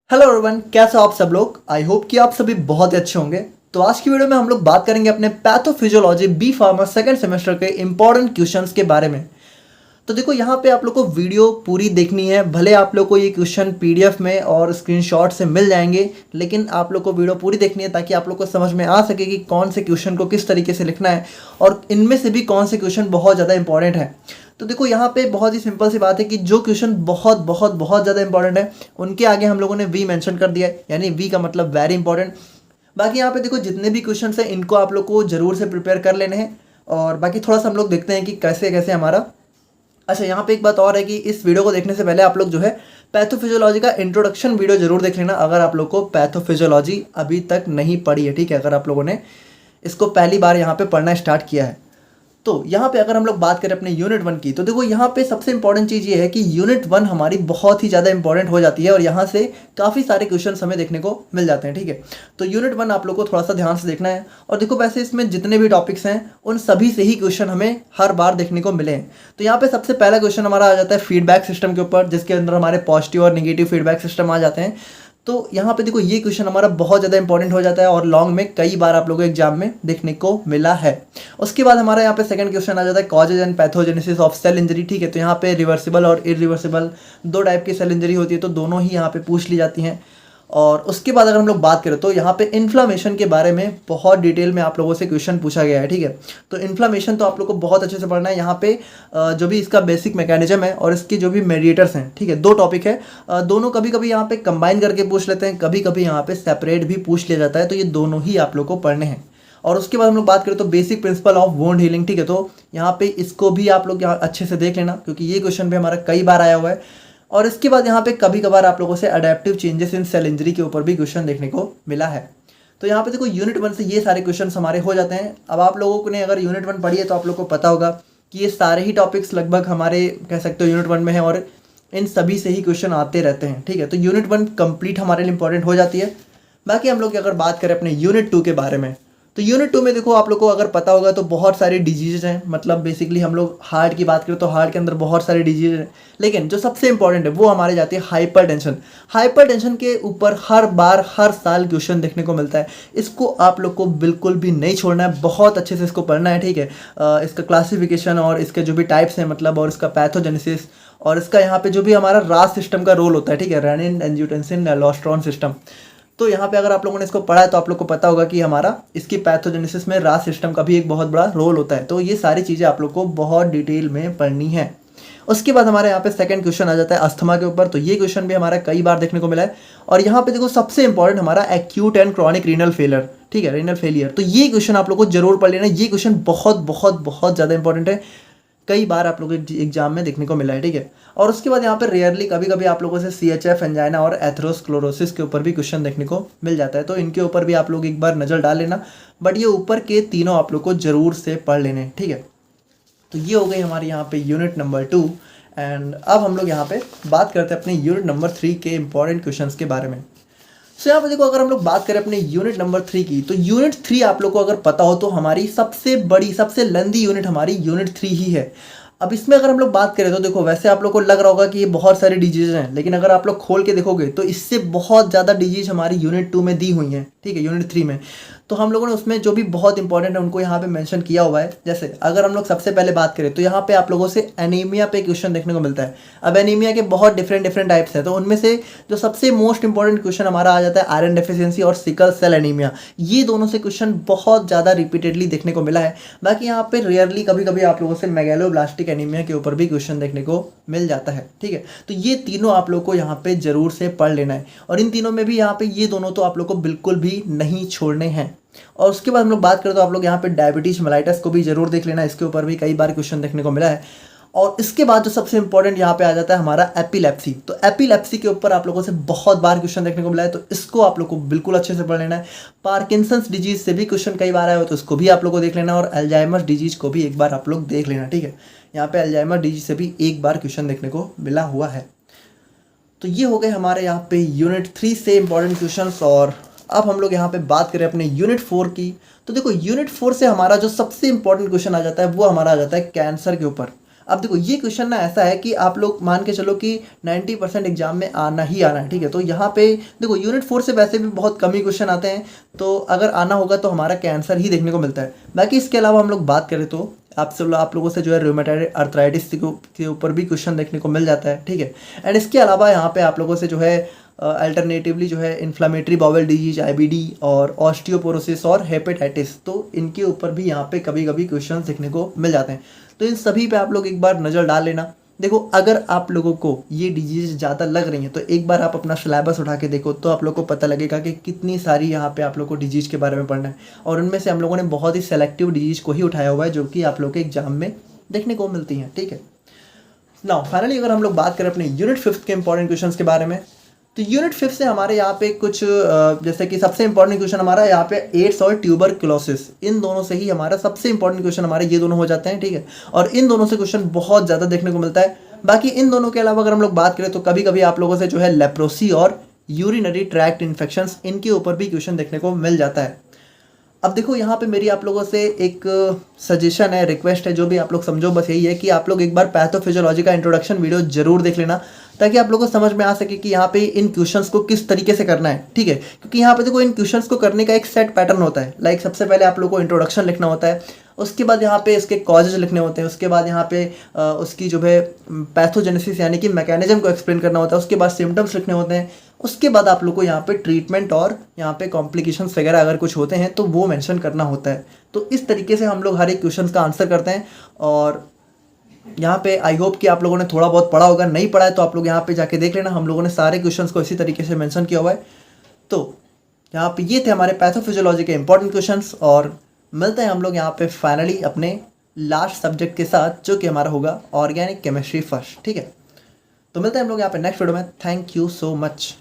Hello everyone, कैसे हो आप सब लोग। आई होप कि आप सभी बहुत ही अच्छे होंगे। तो आज की वीडियो में हम लोग बात करेंगे अपने pathophysiology B pharma second semester के इंपॉर्टेंट क्वेश्चंस के बारे में। तो देखो, यहाँ पे आप लोग को वीडियो पूरी देखनी है। भले आप लोग को ये क्वेश्चन पीडीएफ में और स्क्रीनशॉट से मिल जाएंगे, लेकिन आप लोग को वीडियो पूरी देखनी है ताकि आप लोग को समझ में आ सके कि कौन से क्वेश्चन को किस तरीके से लिखना है और इनमें से भी कौन से क्वेश्चन बहुत ज़्यादा इंपॉर्टेंट है। तो देखो, यहाँ पे बहुत ही सिंपल सी बात है कि जो क्वेश्चन बहुत बहुत बहुत ज़्यादा इंपॉर्टेंट है उनके आगे हम लोगों ने वी मेंशन कर दिया है, यानी वी का मतलब वेरी इंपॉर्टेंट। बाकी यहाँ पे देखो, जितने भी क्वेश्चन हैं इनको आप लोग को ज़रूर से प्रिपेयर कर लेने हैं। और बाकी थोड़ा सा हम लोग देखते हैं कि कैसे कैसे हमारा। अच्छा, यहाँ पे एक बात और है कि इस वीडियो को देखने से पहले आप लोग जो है पैथोफिजियोलॉजी का इंट्रोडक्शन वीडियो जरूर देख लेना, अगर आप लोग को पैथोफिजियोलॉजी अभी तक नहीं पढ़ी है। ठीक है, अगर आप लोगों ने इसको पहली बार यहाँ पे पढ़ना स्टार्ट किया है। तो यहाँ पे अगर हम लोग बात करें अपने यूनिट 1 की, तो देखो यहाँ पे सबसे इंपॉर्टेंट चीज़ ये है कि यूनिट 1 हमारी बहुत ही ज़्यादा इंपॉर्टेंट हो जाती है और यहाँ से काफ़ी सारे क्वेश्चन हमें देखने को मिल जाते हैं। ठीक है, तो यूनिट 1 आप लोग को थोड़ा सा ध्यान से देखना है। और देखो, वैसे इसमें जितने भी टॉपिक्स हैं उन सभी से ही क्वेश्चन हमें हर बार देखने को मिले हैं। तो यहाँ पे सबसे पहला क्वेश्चन हमारा आ जाता है फीडबैक सिस्टम के ऊपर, जिसके अंदर हमारे पॉजिटिव और निगेटिव फीडबैक सिस्टम आ जाते हैं। तो यहाँ पे देखो, ये क्वेश्चन हमारा बहुत ज़्यादा इंपॉर्टेंट हो जाता है और लॉन्ग में कई बार आप लोगों को एग्जाम में देखने को मिला है। उसके बाद हमारा यहाँ पे सेकंड क्वेश्चन आ जाता है causes and pathogenesis of cell injury. ठीक है, तो यहाँ पे रिवर्सिबल और इरिवर्सिबल दो टाइप की सेल इंजरी होती है, तो दोनों ही यहाँ पे पूछ ली जाती हैं। और उसके बाद अगर हम लोग बात करें तो यहाँ पे इन्फ्लामेशन के बारे में बहुत डिटेल में आप लोगों से क्वेश्चन पूछा गया है। ठीक है, तो इन्फ्लामेशन तो आप लोग को बहुत अच्छे से पढ़ना है। यहाँ पे जो भी इसका बेसिक मैकेनिज्म है और इसके जो भी मेडिएटर्स हैं, ठीक है, दो टॉपिक है। दोनों कभी कभी यहाँ पे कंबाइन करके पूछ लेते हैं, कभी कभी यहाँ पे सेपरेट भी पूछ लिया जाता है। तो ये दोनों ही आप लोग को पढ़ने हैं। और उसके बाद हम लोग बात करें तो basic principle of wound healing. ठीक है, तो यहाँ पे इसको भी आप लोग यहाँ अच्छे से देख लेना, क्योंकि ये क्वेश्चन भी हमारा कई बार आया हुआ है। और इसके बाद यहाँ पे कभी कभार आप लोगों से adaptive changes in cell injury के ऊपर भी क्वेश्चन देखने को मिला है। तो यहाँ पे देखो, यूनिट 1 से ये सारे क्वेश्चन हमारे हो जाते हैं। अब आप लोगों ने अगर यूनिट 1 पढ़ी है तो आप लोग को पता होगा कि ये सारे ही टॉपिक्स लगभग हमारे कह सकते हो यूनिट 1 में है और इन सभी से ही क्वेश्चन आते रहते हैं। ठीक है, तो यूनिट 1 कंप्लीट हमारे लिए इंपॉर्टेंट हो जाती है। बाकी हम लोग अगर बात करें अपने यूनिट 2 के बारे में, तो यूनिट 2 में देखो, आप लोग को अगर पता होगा तो बहुत सारी डिजीज़ हैं। मतलब बेसिकली हम लोग हार्ट की बात करें तो हार्ट के अंदर बहुत सारी डिजीज़ हैं, लेकिन जो सबसे इंपॉर्टेंट है वो हमारे जाती है हाइपर टेंशन। हाइपर टेंशन के ऊपर हर बार हर साल क्वेश्चन देखने को मिलता है। इसको आप लोग को बिल्कुल भी नहीं छोड़ना है, बहुत अच्छे से इसको पढ़ना है। ठीक है, इसका क्लासिफिकेशन और इसके जो भी टाइप्स हैं, मतलब, और इसका पैथोजेनेसिस और इसका यहाँ पे जो भी हमारा रास सिस्टम का रोल होता है। ठीक है, रेनिन एंजियोटेंसिन एलोस्ट्रॉन सिस्टम। तो यहाँ पे अगर आप लोगों ने इसको पढ़ा है तो आप लोग को पता होगा कि हमारा इसकी पैथोजेनेसिस में रास सिस्टम का भी एक बहुत बड़ा रोल होता है। तो ये सारी चीज़ें आप लोग को बहुत डिटेल में पढ़नी है। उसके बाद हमारे यहाँ पे सेकंड क्वेश्चन आ जाता है अस्थमा के ऊपर। तो ये क्वेश्चन भी हमारा कई बार देखने को मिला है। और यहाँ पे देखो, सबसे इंपॉर्टेंट हमारा acute and chronic renal failure. ठीक है, रीनल फेलियर, तो ये क्वेश्चन आप लोग को जरूर पढ़ लेना। ये क्वेश्चन बहुत बहुत बहुत ज़्यादा इंपॉर्टेंट है, कई बार आप लोगों के एग्जाम में देखने को मिला है। ठीक है, और उसके बाद यहाँ पर रेयरली कभी कभी आप लोगों से CHF एंजाइना और एथेरोस्क्लेरोसिस के ऊपर भी क्वेश्चन देखने को मिल जाता है। तो इनके ऊपर भी आप लोग एक बार नज़र डाल लेना, बट ये ऊपर के तीनों आप लोग को जरूर से पढ़ लेने। ठीक है, तो ये हो गई हमारे यहाँ पे यूनिट नंबर 2। एंड अब हम लोग यहाँ पे बात करते हैं अपने यूनिट नंबर 3 के इंपॉर्टेंट क्वेश्चंस के बारे में। सो यहाँ पे देखो, अगर हम लोग बात करें अपने यूनिट नंबर 3 की, तो यूनिट 3 आप लोग को अगर पता हो तो हमारी सबसे बड़ी सबसे लेंदी यूनिट हमारी यूनिट 3 ही है। अब इसमें अगर हम लोग बात करें तो देखो, वैसे आप लोग को लग रहा होगा कि ये बहुत सारी डिजीज हैं, लेकिन अगर आप लोग खोल के देखोगे तो इससे बहुत ज़्यादा डिजीज हमारी यूनिट 2 में दी हुई हैं। ठीक है, यूनिट 3 में तो हम लोगों ने उसमें जो भी बहुत इंपॉर्टेंट है उनको यहाँ पे मेंशन किया हुआ है। जैसे अगर हम लोग सबसे पहले बात करें तो यहाँ पे आप लोगों से एनीमिया पे क्वेश्चन देखने को मिलता है। अब एनीमिया के बहुत डिफरेंट टाइप्स हैं, तो उनमें से जो सबसे मोस्ट इंपॉर्टेंट क्वेश्चन हमारा आ जाता है आयरन डेफिशिएंसी और सिकल सेल एनीमिया। ये दोनों से क्वेश्चन बहुत ज़्यादा रिपीटेडली देखने को मिला है। बाकी यहाँ पे रेयरली कभी कभी आप लोगों से मेगालोब्लास्टिक एनीमिया के ऊपर भी क्वेश्चन देखने को मिल जाता है। ठीक है, तो ये तीनों आप लोग को यहाँ पे जरूर से पढ़ लेना है। और इन तीनों में भी यहाँ पे ये दोनों तो आप लोग को बिल्कुल भी नहीं छोड़ने हैं। और उसके बाद हम लोग बात करें तो आप लोग यहाँ पे डायबिटीज मेलाइटस को भी जरूर देख लेना, इसके ऊपर भी कई बार क्वेश्चन देखने को मिला है। और इसके बाद जो सबसे इंपॉर्टेंट यहाँ पे आ जाता है हमारा एपिलेप्सी। तो एपिलेप्सी के ऊपर आप लोगों से बहुत बार क्वेश्चन देखने को मिला है, तो इसको आप लोग को बिल्कुल अच्छे से पढ़ लेना है। पार्किंसंस डिजीज से भी क्वेश्चन कई बार आया हो, तो इसको भी आप लोग को देख लेना। और अल्जाइमर डिजीज को भी एक बार आप लोग देख लेना। ठीक है, यहाँ पे अल्जाइमर डिजीज से भी एक बार क्वेश्चन देखने को मिला हुआ है। तो ये हो गए हमारे यहाँ पे यूनिट 3 से इंपॉर्टेंट क्वेश्चन। और अब हम लोग यहाँ पे बात करें अपने यूनिट 4 की, तो देखो यूनिट 4 से हमारा जो सबसे इंपॉर्टेंट क्वेश्चन आ जाता है वो हमारा आ जाता है कैंसर के ऊपर। अब देखो ये क्वेश्चन ना ऐसा है कि आप लोग मान के चलो कि 90% एग्जाम में आना ही आना है, ठीक है। तो यहाँ पे देखो यूनिट 4 से वैसे भी बहुत कम ही क्वेश्चन आते हैं, तो अगर आना होगा तो हमारा कैंसर ही देखने को मिलता है। बाकी इसके अलावा हम लोग बात करें तो आप लोगों से जो है रूमेटॉइड अर्थराइटिस के ऊपर भी क्वेश्चन देखने को मिल जाता है, ठीक है। एंड इसके अलावा यहाँ पे आप लोगों से जो है अल्टरनेटिवली जो है इन्फ्लामेटरी बाउल डिजीज, आईबीडी और ऑस्टियोपोरोसिस और हेपेटाइटिस, तो इनके ऊपर भी यहाँ पे कभी कभी क्वेश्चन देखने को मिल जाते हैं। तो इन सभी पे आप लोग एक बार नज़र डाल लेना। देखो अगर आप लोगों को ये डिजीज ज़्यादा लग रही हैं तो एक बार आप अपना सिलेबस उठा के देखो, तो आप लोग को पता लगेगा कि कितनी सारी यहाँ पे आप लोग को डिजीज के बारे में पढ़ना है। और उनमें से हम लोगों ने बहुत ही सेलेक्टिव डिजीज को ही उठाया हुआ है जो कि आप लोग के एग्जाम में देखने को मिलती हैं, ठीक है। नाउ फाइनली अगर हम लोग बात करें अपने यूनिट 5 के इंपॉर्टेंट क्वेश्चंस के बारे में, तो यूनिट 5 से हमारे यहाँ पे कुछ जैसे कि सबसे इंपॉर्टेंट क्वेश्चन हमारा यहाँ पे एड्स और ट्यूबरक्लोसिस, इन दोनों से ही हमारा सबसे इंपॉर्टेंट क्वेश्चन हमारे ये दोनों हो जाते हैं, ठीक है। और इन दोनों से क्वेश्चन बहुत ज़्यादा देखने को मिलता है। बाकी इन दोनों के अलावा अगर हम लोग बात करें तो कभी कभी आप लोगों से जो है लेप्रोसी और यूरिनरी ट्रैक्ट इन्फेक्शंस, इनके ऊपर भी क्वेश्चन देखने को मिल जाता है। अब देखो यहाँ पे मेरी आप लोगों से एक सजेशन है, रिक्वेस्ट है, जो भी आप लोग समझो, बस यही है कि आप लोग एक बार पैथोफिजियोलॉजी का इंट्रोडक्शन वीडियो जरूर देख लेना, ताकि आप लोगों को समझ में आ सके कि यहाँ पे इन क्वेश्चंस को किस तरीके से करना है, ठीक है। क्योंकि यहाँ पे देखो इन क्वेश्चंस को करने का एक सेट पैटर्न होता है। लाइक सबसे पहले आप लोगों को इंट्रोडक्शन लिखना होता है, उसके बाद यहाँ पे इसके कॉजेज लिखने होते हैं, उसके बाद यहाँ पे उसकी जो है पैथोजेनेसिस यानी कि मैकेनिज्म को एक्सप्लेन करना होता है, उसके बाद सिम्टम्स लिखने होते हैं, उसके बाद आप लोग को यहाँ पे ट्रीटमेंट और यहाँ पे कॉम्प्लिकेशंस वगैरह अगर कुछ होते हैं तो वो मेंशन करना होता है। तो इस तरीके से हम लोग हर एक क्वेश्चन का आंसर करते हैं। और यहाँ पे आई होप कि आप लोगों ने थोड़ा बहुत पढ़ा होगा, नहीं पढ़ा है तो आप लोग यहाँ पे जाके देख लेना, हम लोगों ने सारे क्वेश्चंस को इसी तरीके से मेंशन किया हुआ है। तो यहाँ पे ये थे हमारे पैथोफिजियोलॉजी के इंपॉर्टेंट क्वेश्चंस, और मिलते हैं हम लोग यहाँ पे फाइनली अपने लास्ट सब्जेक्ट के साथ, जो कि हमारा होगा ऑर्गेनिक केमिस्ट्री फर्स्ट, ठीक है। तो मिलते हैं हम लोग यहाँ पे नेक्स्ट वीडियो में। Thank you so much.